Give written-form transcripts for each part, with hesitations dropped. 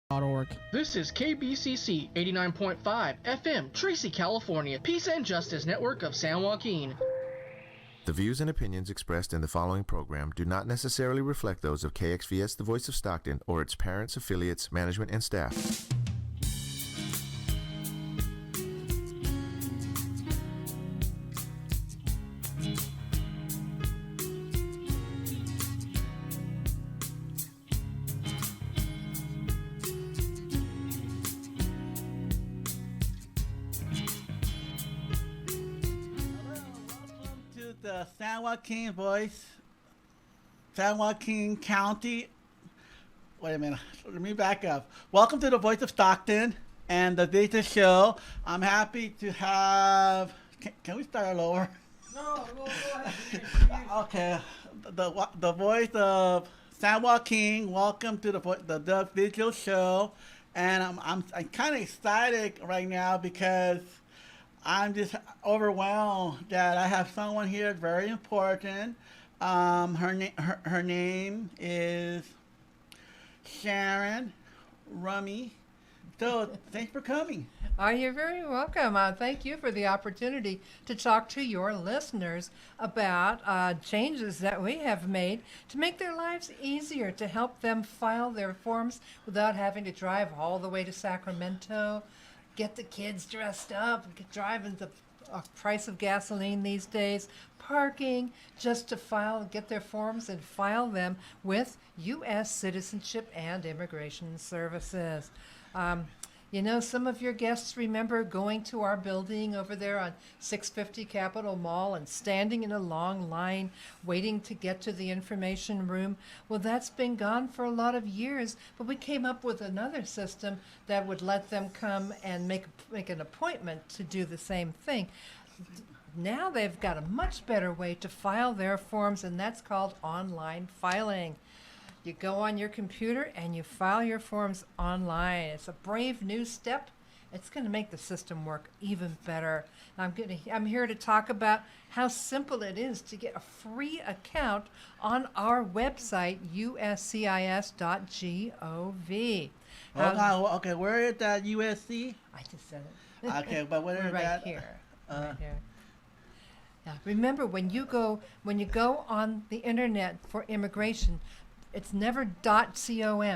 Org. This is KBCC 89.5 FM, Tracy, California, Peace and Justice Network of San Joaquin. The views and opinions expressed in the following program do not necessarily reflect those of KXVS The Voice of Stockton or its parents, affiliates, management, and staff. The San Joaquin Voice, San Joaquin County. Wait a minute, let me back up. Welcome to the Voice of Stockton and the Vigil Show. I'm happy to have. Can we start lower? No, go ahead. Okay, the Voice of San Joaquin. Welcome to the Vigil Show, and I'm kind of excited right now because I'm just overwhelmed that I have someone here very important. Her name is Shannon Rommery. So thanks for coming. You're very welcome. Thank you for the opportunity to talk to your listeners about changes that we have made to make their lives easier, to help them file their forms without having to drive all the way to Sacramento, get the kids dressed up, driving the price of gasoline these days, parking, just to get their forms and file them with U.S. Citizenship and Immigration Services. Some of your guests remember going to our building over there on 650 Capitol Mall and standing in a long line waiting to get to the information room. Well, that's been gone for a lot of years, but we came up with another system that would let them come and make an appointment to do the same thing. Now they've got a much better way to file their forms, and that's called online filing. You go on your computer and you file your forms online. It's a brave new step. It's going to make the system work even better. I'm here to talk about how simple it is to get a free account on our website, uscis.gov. Hold on. Okay, where is that USC? I just said it. Okay, but where is right that? Here. Right here. Now, remember, when you go on the internet for immigration, it's never .com.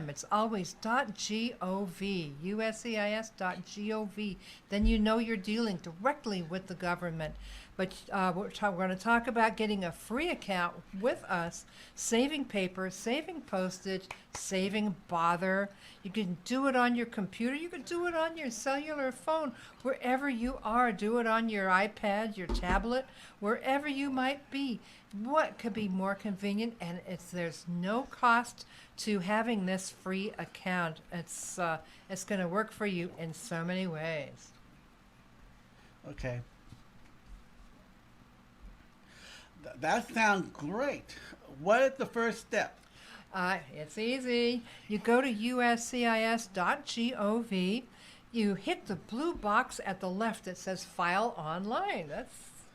It's always .gov, uscis.gov. Then you know you're dealing directly with the government. But we're going to talk about getting a free account with us, saving paper, saving postage, saving bother. You can do it on your computer. You can do it on your cellular phone, wherever you are. Do it on your iPad, your tablet, wherever you might be. What could be more convenient? And there's no cost to having this free account. It's going to work for you in so many ways. Okay. That sounds great. What is the first step? It's easy. You go to uscis.gov. You hit the blue box at the left that says File Online.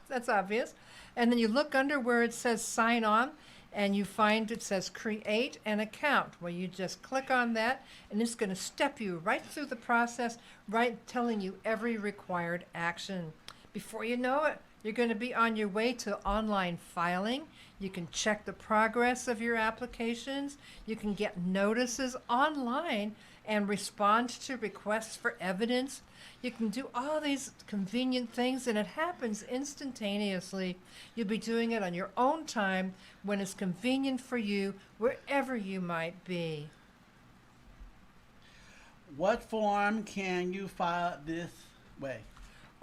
That's obvious. And then you look under where it says Sign On, and you find it says Create an Account. Well, you just click on that, and it's going to step you right through the process, right telling you every required action. Before you know it, you're going to be on your way to online filing. You can check the progress of your applications. You can get notices online and respond to requests for evidence. You can do all these convenient things, and it happens instantaneously. You'll be doing it on your own time when it's convenient for you, wherever you might be. What form can you file this way?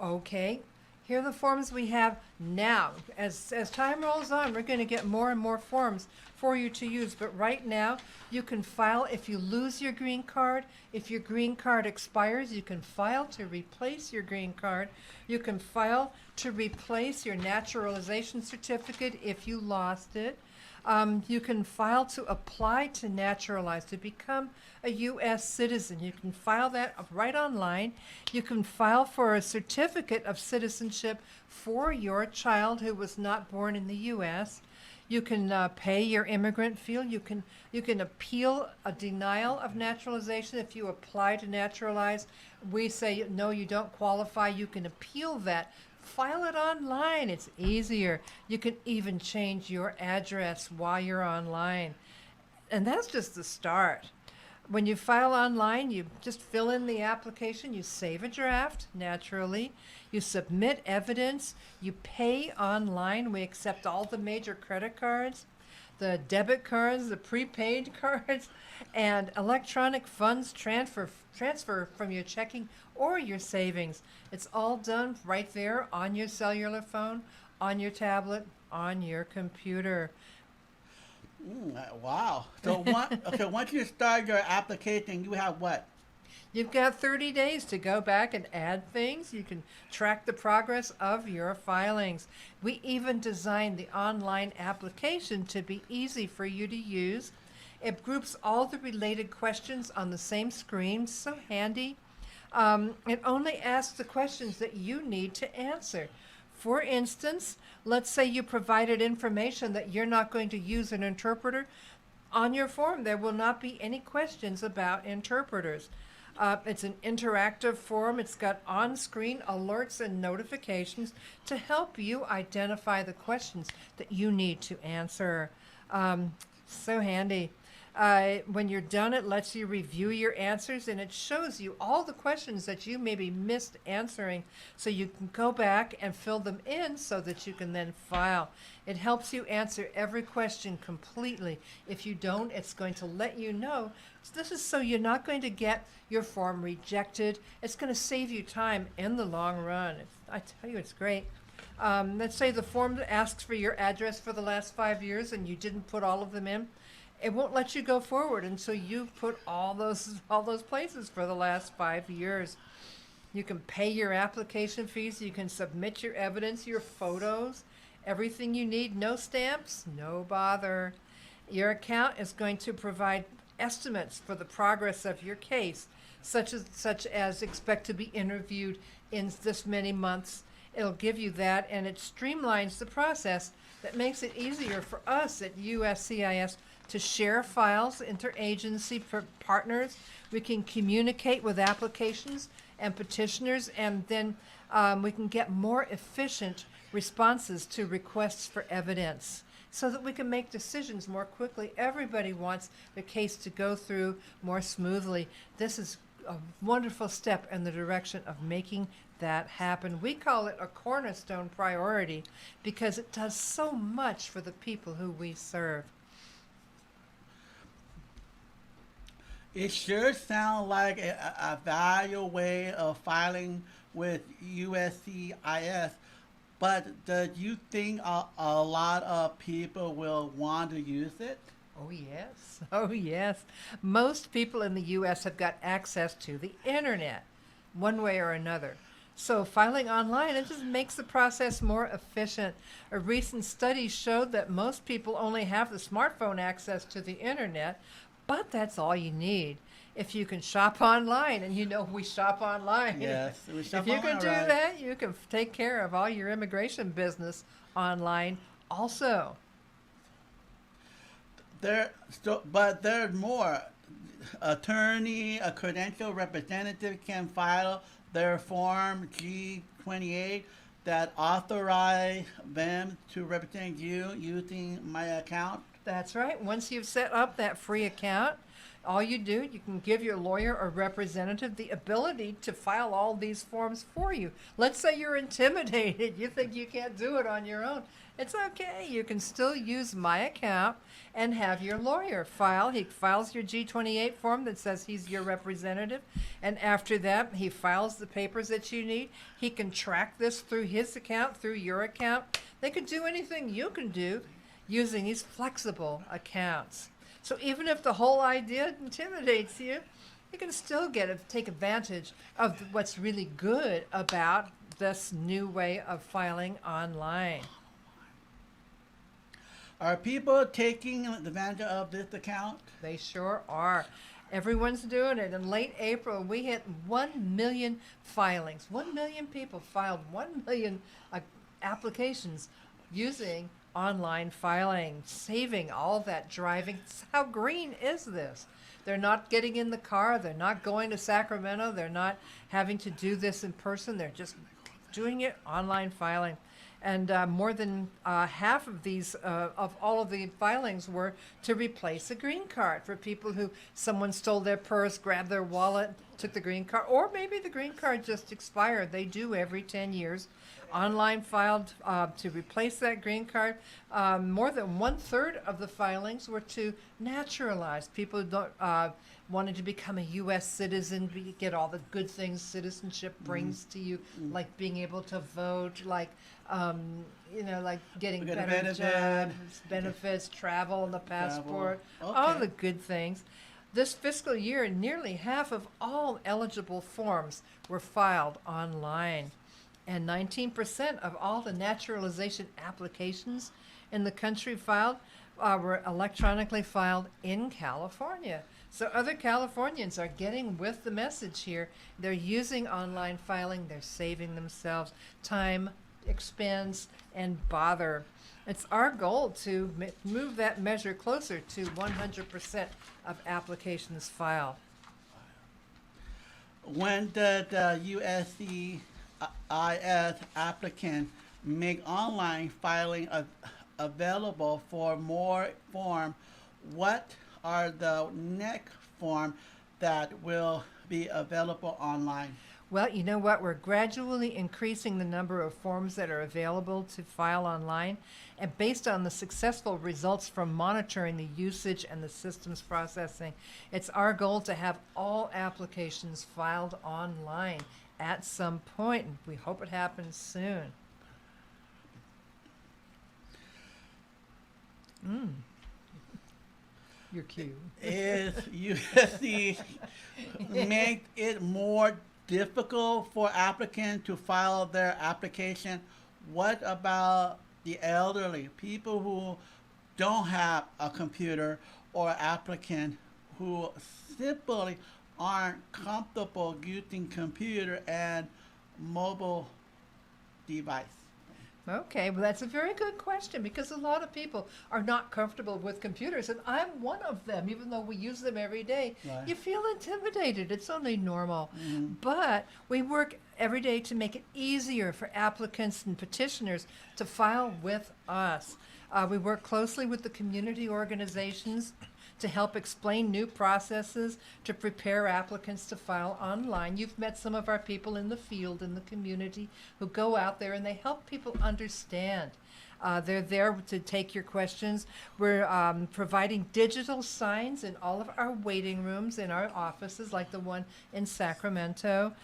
Okay. Here are the forms we have now. As time rolls on, we're going to get more and more forms for you to use. But right now, you can file if you lose your green card. If your green card expires, you can file to replace your green card. You can file to replace your naturalization certificate if you lost it. You can file to apply to naturalize, to become a U.S. citizen. You can file that right online. You can file for a certificate of citizenship for your child who was not born in the U.S. You can pay your immigrant fee. You can appeal a denial of naturalization if you apply to naturalize. We say no, you don't qualify. You can appeal that. File it online. It's easier. You can even change your address while you're online. And that's just the start. When you file online, you just fill in the application, you save a draft, naturally, you submit evidence, you pay online. We accept all the major credit cards, the debit cards, the prepaid cards, and electronic funds transfer from your checking or your savings. It's all done right there on your cellular phone, on your tablet, on your computer. Wow. So once you start your application, you have what? You've got 30 days to go back and add things. You can track the progress of your filings. We even designed the online application to be easy for you to use. It groups all the related questions on the same screen, so handy. It only asks the questions that you need to answer. For instance, let's say you provided information that you're not going to use an interpreter. On your form, there will not be any questions about interpreters. It's an interactive form. It's got on-screen alerts and notifications to help you identify the questions that you need to answer. So handy. When you're done, it lets you review your answers, and it shows you all the questions that you maybe missed answering, so you can go back and fill them in so that you can then file. It helps you answer every question completely. If you don't, it's going to let you know. This is so you're not going to get your form rejected. It's going to save you time in the long run. I tell you, it's great. Let's say the form asks for your address for the last 5 years and you didn't put all of them in. It won't let you go forward until you've put all those places for the last 5 years. You can pay your application fees. You can submit your evidence, your photos, everything you need. No stamps, no bother. Your account is going to provide estimates for the progress of your case, such as expect to be interviewed in this many months. It'll give you that, and it streamlines the process. That makes it easier for us at USCIS to share files interagency partners. We can communicate with applications and petitioners, and then we can get more efficient responses to requests for evidence so that we can make decisions more quickly. Everybody wants the case to go through more smoothly. This is a wonderful step in the direction of making that happen. We call it a cornerstone priority because it does so much for the people who we serve. It sure sounds like a valuable way of filing with USCIS, but do you think a lot of people will want to use it? Oh, yes. Oh, yes. Most people in the U.S. have got access to the internet, one way or another. So filing online, it just makes the process more efficient. A recent study showed that most people only have the smartphone access to the internet, but that's all you need. If you can shop online, and you know we shop online. Yes, we shop if you online, can do right. that, you can take care of all your immigration business online also. But there's more. Attorney, a credentialed representative can file their Form G28 that authorize them to represent you using my account. That's right. Once you've set up that free account, all you do, you can give your lawyer or representative the ability to file all these forms for you. Let's say you're intimidated. You think you can't do it on your own. It's okay. You can still use my account and have your lawyer file. He files your G28 form that says he's your representative. And after that, he files the papers that you need. He can track this through his account, through your account. They can do anything you can do using these flexible accounts. So even if the whole idea intimidates you, you can still take advantage of what's really good about this new way of filing online. Are people taking advantage of this account? They sure are. Everyone's doing it. In late April, we hit 1 million filings. 1 million people filed 1 million applications using online filing, saving all that driving. How green is this? They're not getting in the car. They're not going to Sacramento. They're not having to do this in person. They're just doing it online filing. And more than half of these, of all of the filings were to replace a green card for people who someone stole their purse, grabbed their wallet, took the green card, or maybe the green card just expired. They do every 10 years. Online filed to replace that green card. More than 1/3 of the filings were to naturalize. People who don't, wanted to become a U.S. citizen, get all the good things citizenship brings to you, like being able to vote, like like getting better jobs, benefits, travel, and the passport, all the good things. This fiscal year, nearly half of all eligible forms were filed online, and 19% of all the naturalization applications in the country filed were electronically filed in California. So other Californians are getting with the message here. They're using online filing. They're saving themselves time, expense, and bother. It's our goal to move that measure closer to 100% of applications filed. When did USCIS applicant make online filing available for more form? What are the next form that will be available online? Well, you know what? We're gradually increasing the number of forms that are available to file online. And based on the successful results from monitoring the usage and the systems processing, it's our goal to have all applications filed online at some point. And we hope it happens soon. You're cute. Is USC make it more difficult for applicants to file their application? What about the elderly, people who don't have a computer, or applicant who simply aren't comfortable using computer and mobile device? Okay, well, that's a very good question, because a lot of people are not comfortable with computers, and I'm one of them. Even though we use them every day, Right. you feel intimidated. It's only normal. But we work every day to make it easier for applicants and petitioners to file with us. We work closely with the community organizations to help explain new processes, to prepare applicants to file online. You've met some of our people in the field, in the community, who go out there and they help people understand. They're there to take your questions. We're providing digital signs in all of our waiting rooms in our offices, like the one in Sacramento.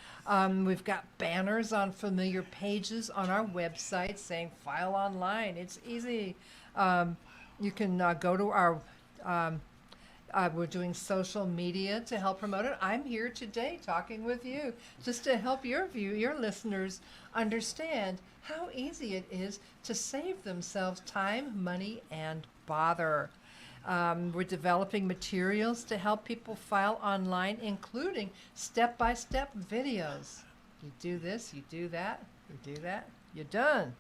We've got banners on familiar pages on our website saying file online. It's easy. You can go to our we're doing social media to help promote it. I'm here today talking with you just to help your listeners understand how easy it is to save themselves time, money, and bother. We're developing materials to help people file online, including step-by-step videos. You do this, you do that, you do that, you're done.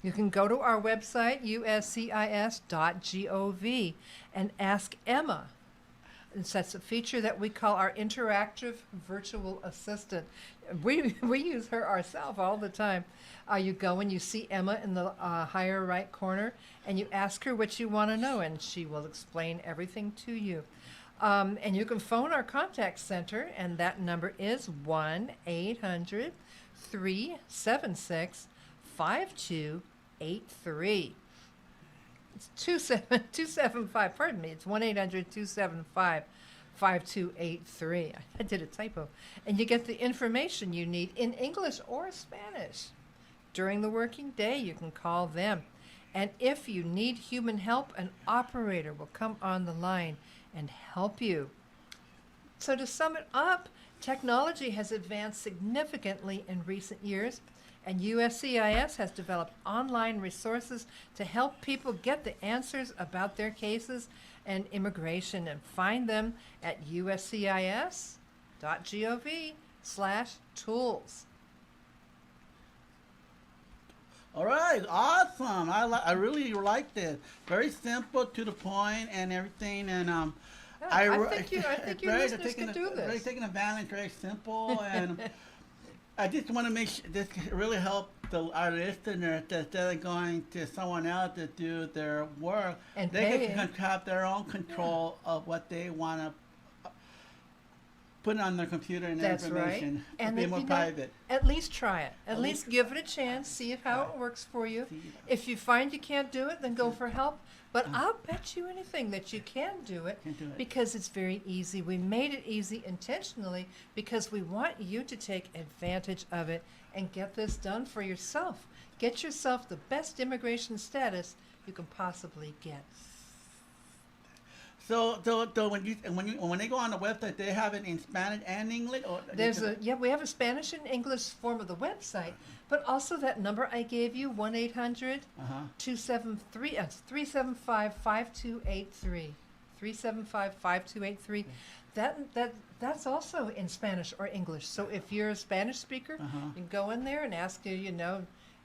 You can go to our website, uscis.gov, and ask Emma. That's a feature that we call our interactive virtual assistant. We use her ourselves all the time. You go and you see Emma in the higher right corner, and you ask her what you want to know, and she will explain everything to you. And you can phone our contact center, and that number is 1-800-376-5283. It's 275, pardon me, it's 1-800-275-5283. I did a typo. And you get the information you need in English or Spanish. During the working day, you can call them. And if you need human help, an operator will come on the line and help you. So to sum it up, technology has advanced significantly in recent years, and USCIS has developed online resources to help people get the answers about their cases and immigration, and find them at uscis.gov/tools. All right, awesome. I really liked it. Very simple, to the point, and everything. And I think your listeners can do Really this. taking advantage. Very simple, and I just want to make sure this really help our listeners that instead of going to someone else to do their work, And they pay. can have their own control of what they want to put on their computer and That's information right. to And be then, more you know, private. at least try it. At At least least- give it a chance. See how it works for you. See. If you find you can't do it, then go for help. But I'll bet you anything that you can do it Can do it. because it's very easy. We made it easy intentionally because we want you to take advantage of it and get this done for yourself. Get yourself the best immigration status you can possibly get. So when they go on the website, they have it in Spanish and English. Or We have a Spanish and English form of the website, but also that number I gave you, 1-800 Uh-huh. 273 375 5283 375 5283. That's also in Spanish or English. So if you're a Spanish speaker, Uh-huh. you can go in there and ask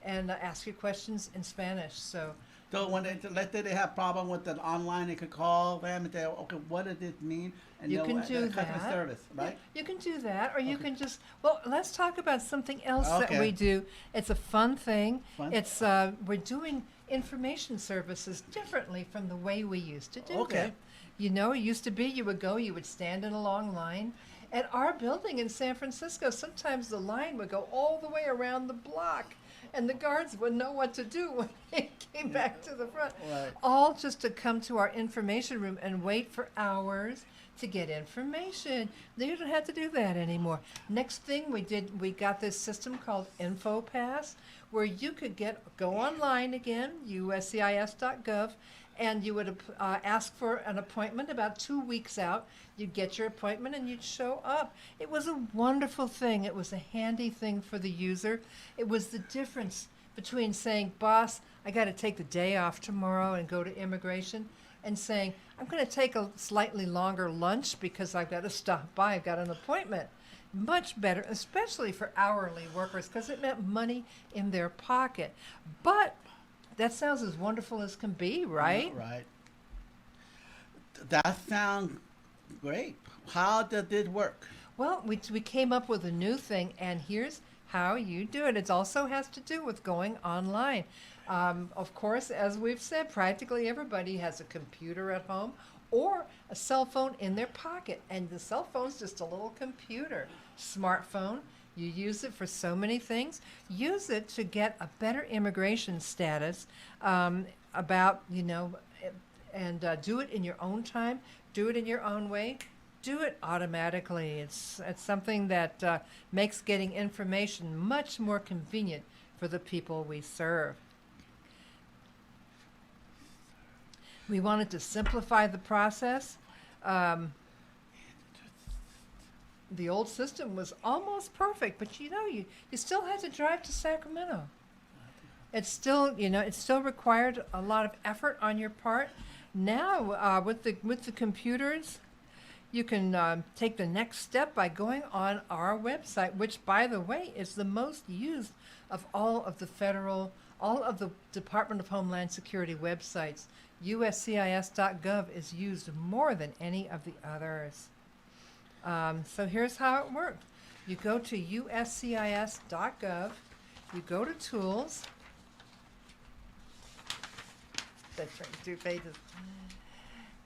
ask your questions in Spanish. So So when let's say they have problem with the online, they could call them and say, okay, what does this mean? And you they'll- can do customer that. service, right? Yeah, you can do that, or you Okay. can just. Well, let's talk about something else that Okay. we do. It's a fun thing. Fun? It's we're doing information services differently from the way we used to do Okay. them. You know, it used to be you would stand in a long line. At our building in San Francisco, sometimes the line would go all the way around the block, and the guards wouldn't know what to do when they came back to the front. Right. All just to come to our information room and wait for hours to get information. You don't have to do that anymore. Next thing we got this system called InfoPass, where you could go online again, uscis.gov, and you would ask for an appointment about 2 weeks out. You'd get your appointment and you'd show up. It was a wonderful thing. It was a handy thing for the user. It was the difference between saying, boss, I got to take the day off tomorrow and go to immigration, and saying, I'm going to take a slightly longer lunch because I've got to stop by. I've got an appointment. Much better, especially for hourly workers, because it meant money in their pocket. But that sounds as wonderful as can be, right? Right. That sounds great. How does this work? Well, we came up with a new thing, and here's how you do it. It also has to do with going online. Of course, as we've said, practically everybody has a computer at home or a cell phone in their pocket, and the cell phone's just a little computer. Smartphone, you use it for so many things. Use it to get a better immigration status, and do it in your own time, do it in your own way, do it automatically. It's something that makes getting information much more convenient for the people we serve. We wanted to simplify the process. The old system was almost perfect, but you still had to drive to Sacramento. It still required a lot of effort on your part. Now, with the computers, you can take the next step by going on our website, which, by the way, is the most used of all of the Department of Homeland Security websites. USCIS.gov is used more than any of the others. So here's how it works. You go to USCIS.gov, you go to Tools. That's right, 2 pages.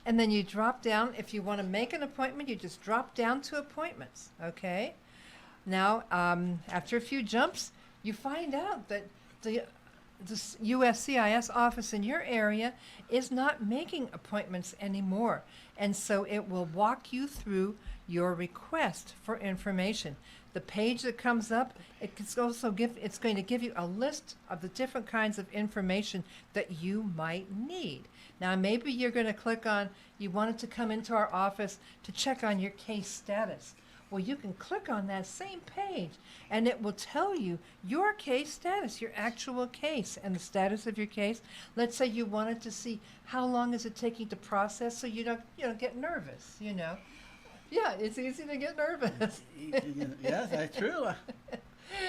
And then you drop down, if you want to make an appointment, you just drop down to Appointments, okay? Now, after a few jumps, you find out that the USCIS office in your area is not making appointments anymore. And so it will walk you through your request for information. The page that comes up, it's going to give you a list of the different kinds of information that you might need. Now, maybe you're going to click on, you wanted to come into our office to check on your case status. Well, you can click on that same page, and it will tell you your case status, your actual case, and the status of your case. Let's say you wanted to see how long is it taking to process, so you don't get nervous. Yeah, it's easy to get nervous. Yes, that's true.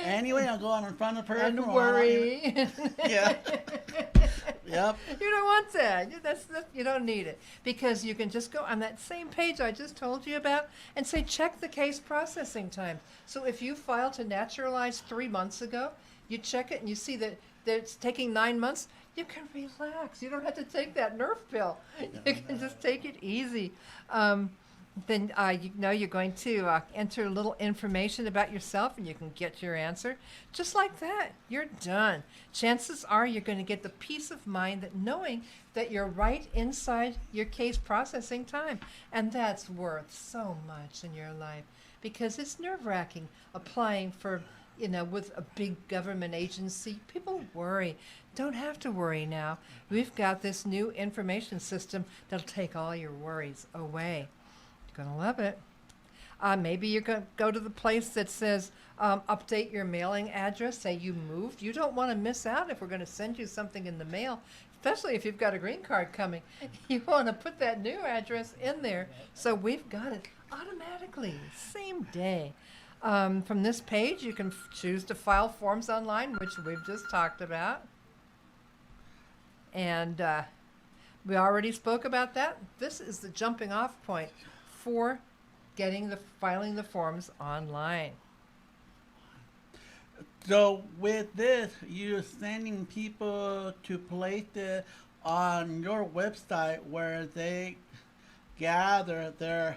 Anyway, I'll go on in front of the person. And worry. Yeah. Yep. You don't want that. You don't need it. Because you can just go on that same page I just told you about and say, check the case processing time. So if you filed to naturalize 3 months ago, you check it and you see that it's taking 9 months, you can relax. You don't have to take that Nerf pill. You can just take it easy. Then you're going to enter a little information about yourself and you can get your answer. Just like that, you're done. Chances are you're going to get the peace of mind that knowing that you're right inside your case processing time. And that's worth so much in your life because it's nerve-wracking applying for, with a big government agency. People worry. Don't have to worry now. We've got this new information system that'll take all your worries away. You're going to love it. Maybe you're going to go to the place that says update your mailing address, say you moved. You don't want to miss out if we're going to send you something in the mail, especially if you've got a green card coming. You want to put that new address in there. So we've got it automatically, same day. From this page, you can choose to file forms online, which we've just talked about. And we already spoke about that. This is the jumping off point for filing the forms online. So with this, you're sending people to places on your website where they gather their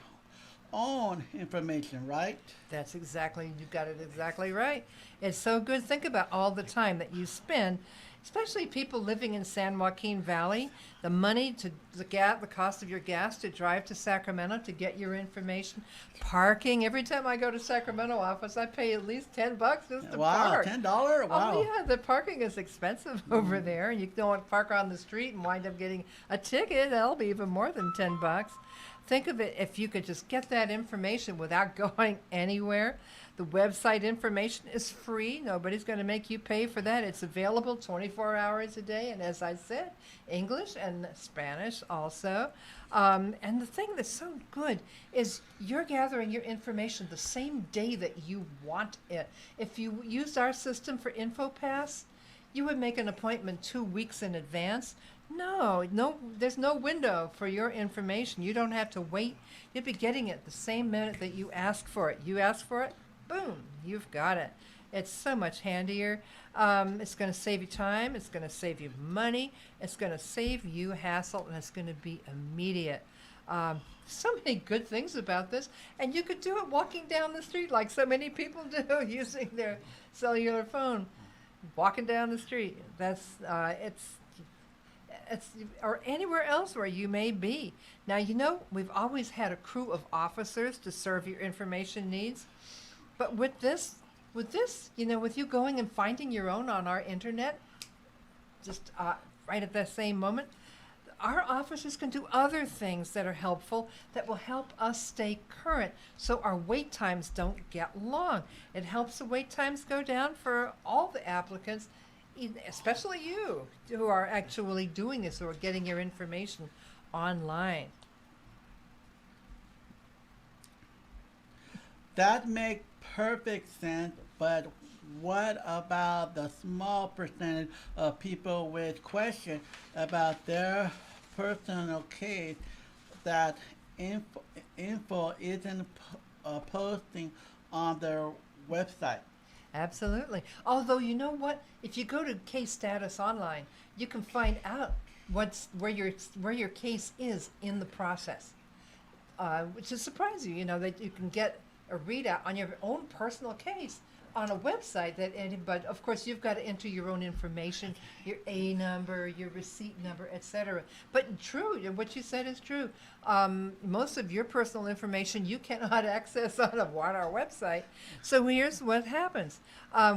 own information, right? That's exactly, you got it exactly right. It's so good. Think about all the time that you spend, especially people living in San Joaquin Valley, the money the cost of your gas to drive to Sacramento to get your information, parking. Every time I go to Sacramento office, I pay at least $10 just to park. $10? Wow. Oh yeah, the parking is expensive over there. You don't want to park on the street and wind up getting a ticket. That'll be even more than $10. Think of it if you could just get that information without going anywhere. The website information is free. Nobody's going to make you pay for that. It's available 24 hours a day. And as I said, English and Spanish also. And the thing that's so good is you're gathering your information the same day that you want it. If you used our system for InfoPass, you would make an appointment 2 weeks in advance. No, there's no window for your information. You don't have to wait. You'll be getting it the same minute that you ask for it. You ask for it, boom, you've got it. It's so much handier. It's going to save you time. It's going to save you money. It's going to save you hassle, and it's going to be immediate. So many good things about this, and you could do it walking down the street like so many people do using their cellular phone. Walking down the street. That's it's or anywhere else where you may be. Now, we've always had a crew of officers to serve your information needs. But with this, with you going and finding your own on our internet, just right at that same moment, our officers can do other things that are helpful that will help us stay current so our wait times don't get long. It helps the wait times go down for all the applicants, especially you who are actually doing this or getting your information online. That makes perfect sense, but what about the small percentage of people with questions about their personal case that info isn't posting on their website? Absolutely. Although, you know what? If you go to Case Status Online, you can find out where your case is in the process, which is surprising. That you can get a readout on your own personal case on a website but of course you've got to enter your own information, your A number, your receipt number, etc. But true, what you said is true. Most of your personal information you cannot access on our website. So here's what happens.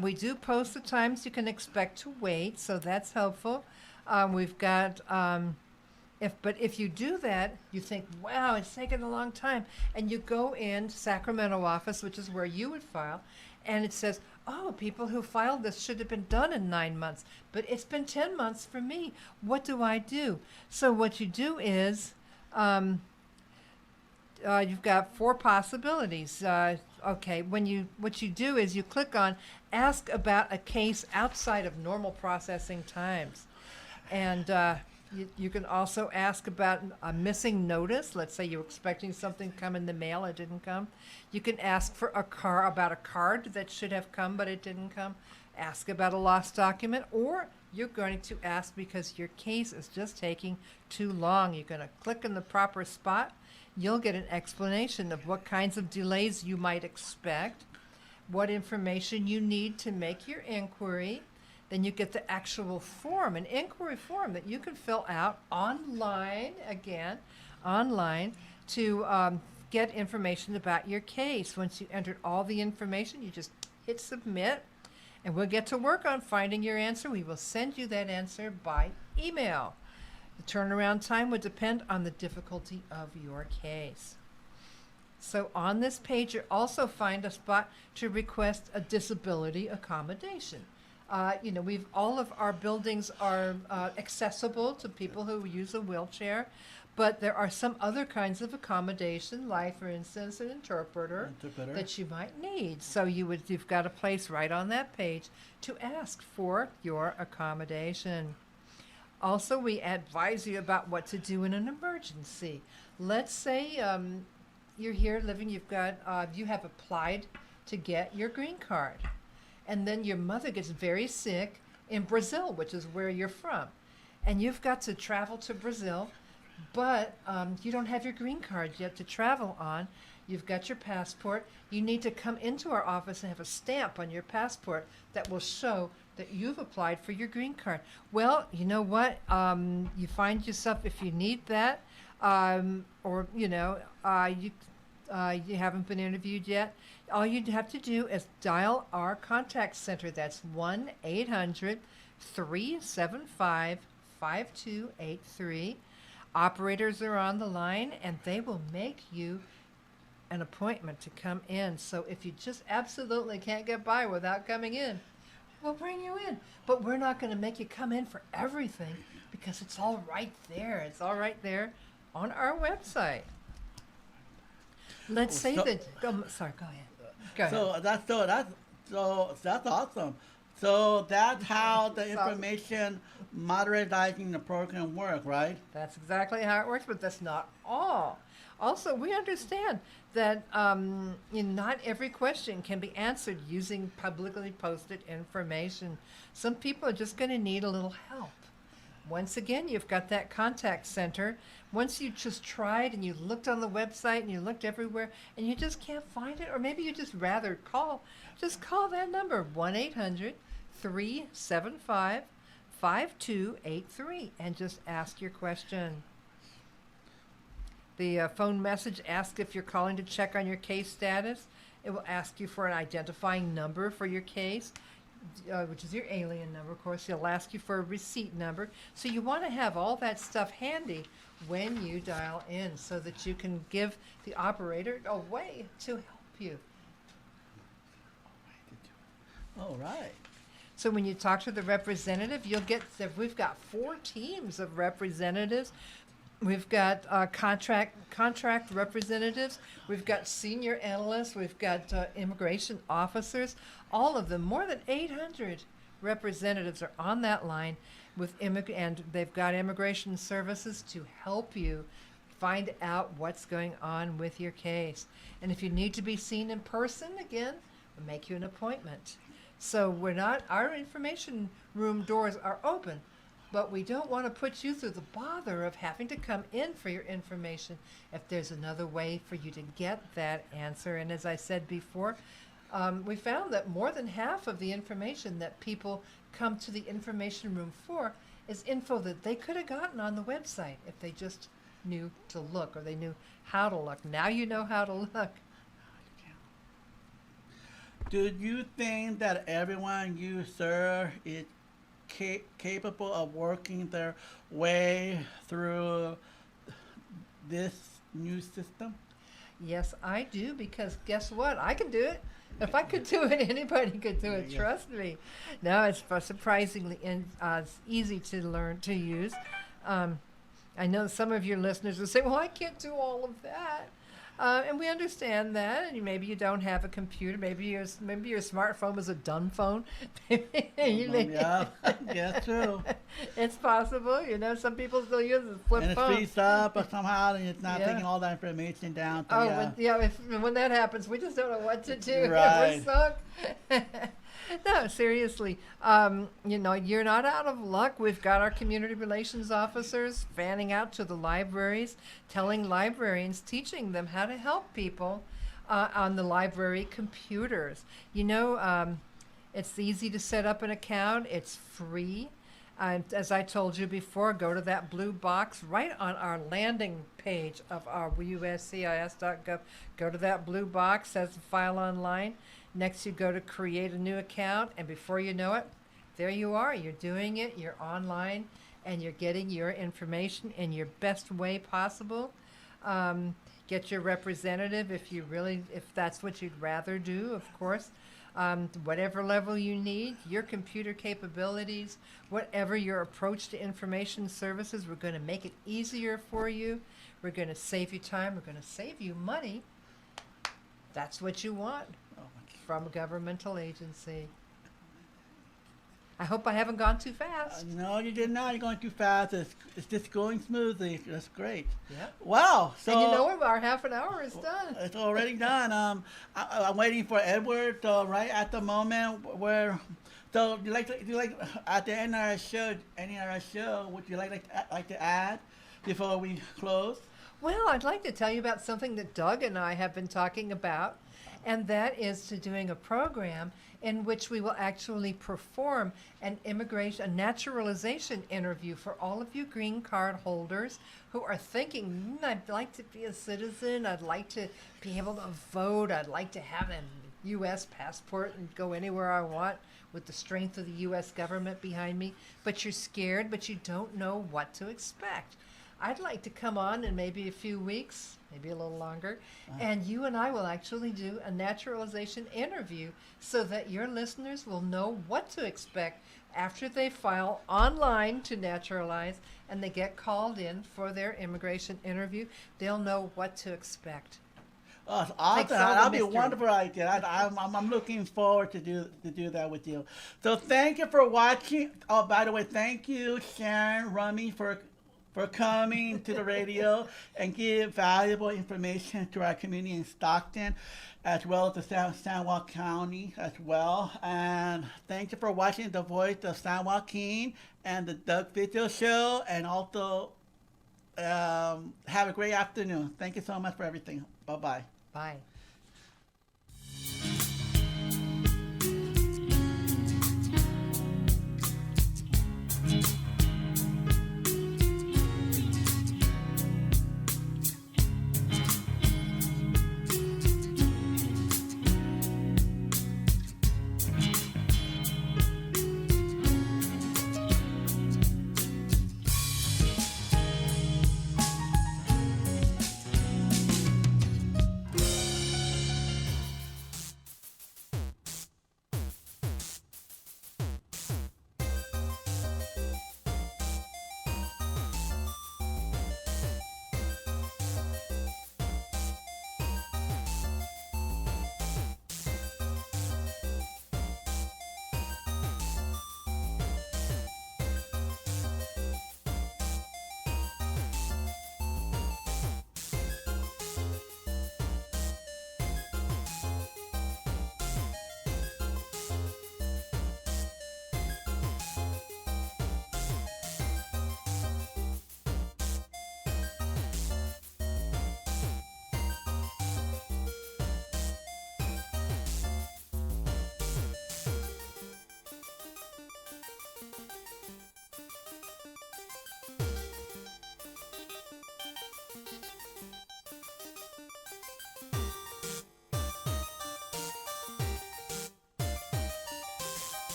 We do post the times you can expect to wait, so that's helpful. We've got if you do that, you think, wow, it's taken a long time, and you go in Sacramento office, which is where you would file, and it says, oh, people who filed this should have been done in 9 months, but it's been 10 months for me. What do I do? So what you do is you've got four possibilities. Okay, what you do is you click on Ask About a Case Outside of Normal Processing Times. And you can also ask about a missing notice. Let's say you're expecting something to come in the mail, it didn't come. You can ask for about a card that should have come, but it didn't come. Ask about a lost document, or you're going to ask because your case is just taking too long. You're going to click in the proper spot. You'll get an explanation of what kinds of delays you might expect, what information you need to make your inquiry. Then you get the actual form, an inquiry form that you can fill out online, to get information about your case. Once you entered all the information, you just hit submit, and we'll get to work on finding your answer. We will send you that answer by email. The turnaround time would depend on the difficulty of your case. So on this page, you'll also find a spot to request a disability accommodation. All of our buildings are accessible to people who use a wheelchair, but there are some other kinds of accommodation, like, for instance, an interpreter that you might need. So you've got a place right on that page to ask for your accommodation. Also, we advise you about what to do in an emergency. Let's say you're here living, you have applied to get your green card. And then your mother gets very sick in Brazil, which is where you're from. And you've got to travel to Brazil, but you don't have your green card yet to travel on. You've got your passport. You need to come into our office and have a stamp on your passport that will show that you've applied for your green card. Well, you know what? You find yourself, if you need that, you haven't been interviewed yet, all you'd have to do is dial our contact center. That's 1-800-375-5283. Operators are on the line, and they will make you an appointment to come in. So if you just absolutely can't get by without coming in, we'll bring you in. But we're not going to make you come in for everything, because it's all right there. It's all right there on our website. Let's say that. Sorry, go ahead. Go ahead. That's awesome. So that's how the information modernizing the program work, right? That's exactly how it works, but that's not all. Also, we understand that not every question can be answered using publicly posted information. Some people are just going to need a little help. Once again, you've got that contact center. Once you just tried and you looked on the website and you looked everywhere and you just can't find it, or maybe you just rather call, just call that number, 1-800-375-5283, and just ask your question. The phone message asks if you're calling to check on your case status. It will ask you for an identifying number for your case, which is your alien number, of course. It'll ask you for a receipt number. So you want to have all that stuff handy when you dial in so that you can give the operator a way to help you. All right. So when you talk to the representative, you'll get that we've got 4 teams of representatives. We've got contract representatives. We've got senior analysts. We've got immigration officers. All of them, more than 800 representatives are on that line and they've got immigration services to help you find out what's going on with your case. And if you need to be seen in person, again, we'll make you an appointment. So our information room doors are open, but we don't want to put you through the bother of having to come in for your information if there's another way for you to get that answer. And as I said before, we found that more than half of the information that people come to the information room for is info that they could have gotten on the website if they just knew to look, or they knew how to look. Now you know how to look. Do you think that everyone you serve is capable of working their way through this new system? Yes, I do, because guess what? I can do it. If I could do it, anybody could do it. Trust me. No, it's surprisingly easy to learn to use. I know some of your listeners will say, well, I can't do all of that. And we understand that. And maybe you don't have a computer. Maybe your smartphone is a dumb phone. Yeah, yeah, true. It's possible. Some people still use a flip And it phone. frees up or somehow, and it's not Yeah. taking all that information down. Oh, Yeah. when that happens, we just don't know what to do. Right. We're stuck. No, seriously. You're not out of luck. We've got our community relations officers fanning out to the libraries, telling librarians, teaching them how to help people on the library computers. It's easy to set up an account. It's free. As I told you before, go to that blue box right on our landing page of our uscis.gov. Go to that blue box, says File Online. Next, you go to create a new account, and before you know it, there you are. You're doing it. You're online, and you're getting your information in your best way possible. Get your representative if that's what you'd rather do, of course. Whatever level you need, your computer capabilities, whatever your approach to information services, we're going to make it easier for you. We're going to save you time. We're going to save you money. That's what you want from a governmental agency. I hope I haven't gone too fast. No, you did not. You're going too fast. It's just going smoothly. That's great. Yep. Wow. So And you know what? Our half an hour is done. it's already done. I'm waiting for Edward right at the moment. So you like at the end of our show? Would you like to add before we close? Well, I'd like to tell you about something that Doug and I have been talking about, and that is to doing a program in which we will actually perform a naturalization interview for all of you green card holders who are thinking, I'd like to be a citizen, I'd like to be able to vote, I'd like to have a U.S. passport and go anywhere I want with the strength of the U.S. government behind me, but you're scared, but you don't know what to expect. I'd like to come on in maybe a few weeks, maybe a little longer, and you and I will actually do a naturalization interview so that your listeners will know what to expect after they file online to naturalize and they get called in for their immigration interview. They'll know what to expect. Oh, it's awesome. That'll be a wonderful idea. I'm looking forward to do that with you. So thank you for watching. Oh, by the way, thank you, Shannon Rommery, for coming to the radio and give valuable information to our community in Stockton, as well as the San Juan County as well. And thank you for watching The Voice of San Joaquin and the Doug Vigil Show. And also have a great afternoon. Thank you so much for everything. Bye-bye. Bye.